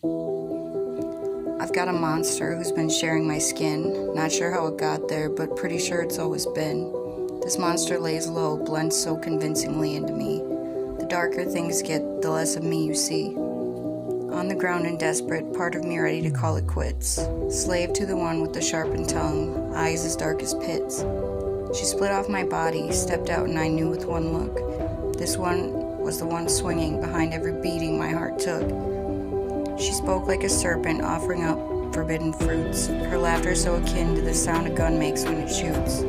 I've got a monster who's been sharing my skin. Not sure how it got there, but pretty sure it's always been. This monster lays low, blends so convincingly into me. The darker things get, the less of me you see. On the ground and desperate, part of me ready to call it quits. Slave to the one with the sharpened tongue, eyes as dark as pits. She split off my body, stepped out, and I knew with one look. This one was the one swinging behind every beating my heart took. She spoke like a serpent, offering up forbidden fruits, her laughter so akin to the sound a gun makes when it shoots.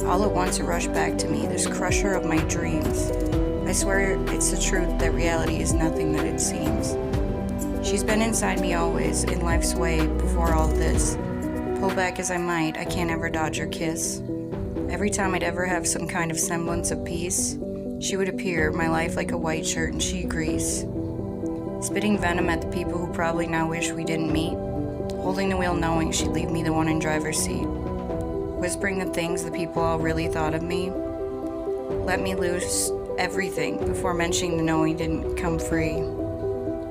All at once it rushed back to me, this crusher of my dreams. I swear it's the truth that reality is nothing that it seems. She's been inside me always, in life's way, before all this. Pull back as I might, I can't ever dodge her kiss. Every time I'd ever have some kind of semblance of peace, she would appear, my life like a white shirt and she grease. Spitting venom at the people who probably now wish we didn't meet. Holding the wheel knowing she'd leave me the one in driver's seat. Whispering the things the people all really thought of me. Let me lose everything before mentioning the knowing didn't come free.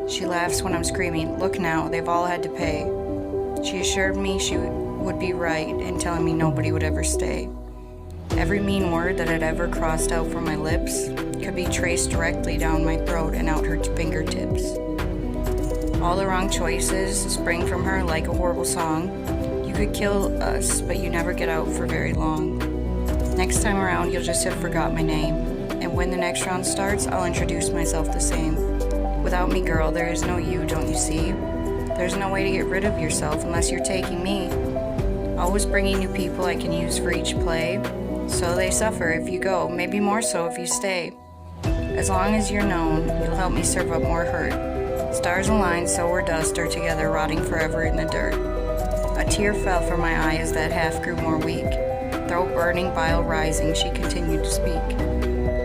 She laughs when I'm screaming, look now, they've all had to pay. She assured me she would be right in telling me nobody would ever stay. Every mean word that had ever crossed out from my lips could be traced directly down my throat and out her fingertips. All the wrong choices spring from her like a horrible song. You could kill us, but you never get out for very long. Next time around, you'll just have forgot my name. And when the next round starts, I'll introduce myself the same. Without me, girl, there is no you, don't you see? There's no way to get rid of yourself unless you're taking me. Always bringing new people I can use for each play. So they suffer if you go, maybe more so if you stay. As long as you're known, you'll help me serve up more hurt. Stars align, so we're dust or together, rotting forever in the dirt. A tear fell from my eye as that half grew more weak. Throat burning, bile rising, she continued to speak.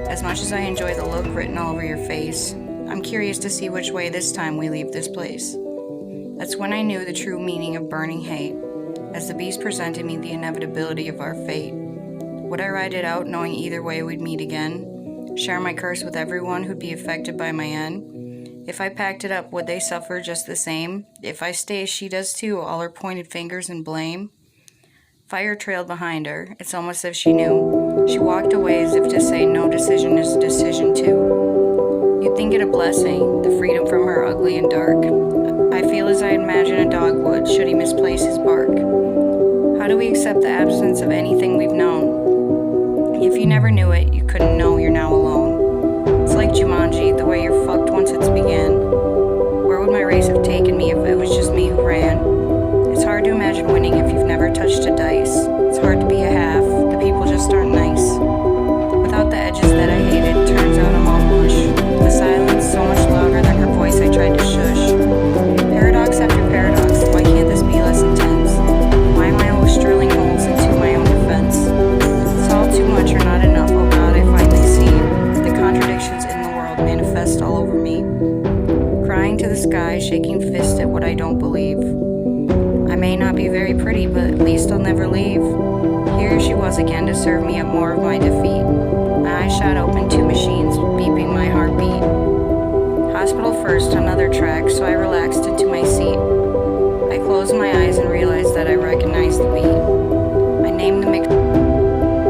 As much as I enjoy the look written all over your face, I'm curious to see which way this time we leave this place. That's when I knew the true meaning of burning hate, as the beast presented me the inevitability of our fate. Would I ride it out knowing either way we'd meet again? Share my curse with everyone who'd be affected by my end? If I packed it up, would they suffer just the same? If I stay, she does too, all her pointed fingers and blame. Fire trailed behind her. It's almost as if she knew. She walked away as if to say no decision is a decision too. You'd think it a blessing, the freedom from her ugly and dark. I feel as I imagine a dog would, should he misplace his bark. How do we accept the absence of anything we've known? If you never knew it, you couldn't know you're now alone. It's like Jumanji, the way you're fucked once it's began. Where would my race have taken me if it was just me who ran? It's hard to imagine winning if you've never touched a dice. It's hard to be a half, the people just aren't nice. Without the edges that I hated, turns out I'm all mush. The silence, so much louder than her voice I tried to shush. Paradox after paradox, why can't this be less intense? Why am I always drilling holes into my own defense? It's all too much or not enough, oh God, I finally see the contradictions in the world manifest all over me. Crying to the sky, shaking fist at what I don't believe. I may not be very pretty, but at least I'll never leave. Here she was again to serve me up more of my defeat. My eyes shot open, two machines beeping my heartbeat. Hospital first, another track, so I relaxed into my seat. I closed my eyes and realized that I recognized the beat. I named the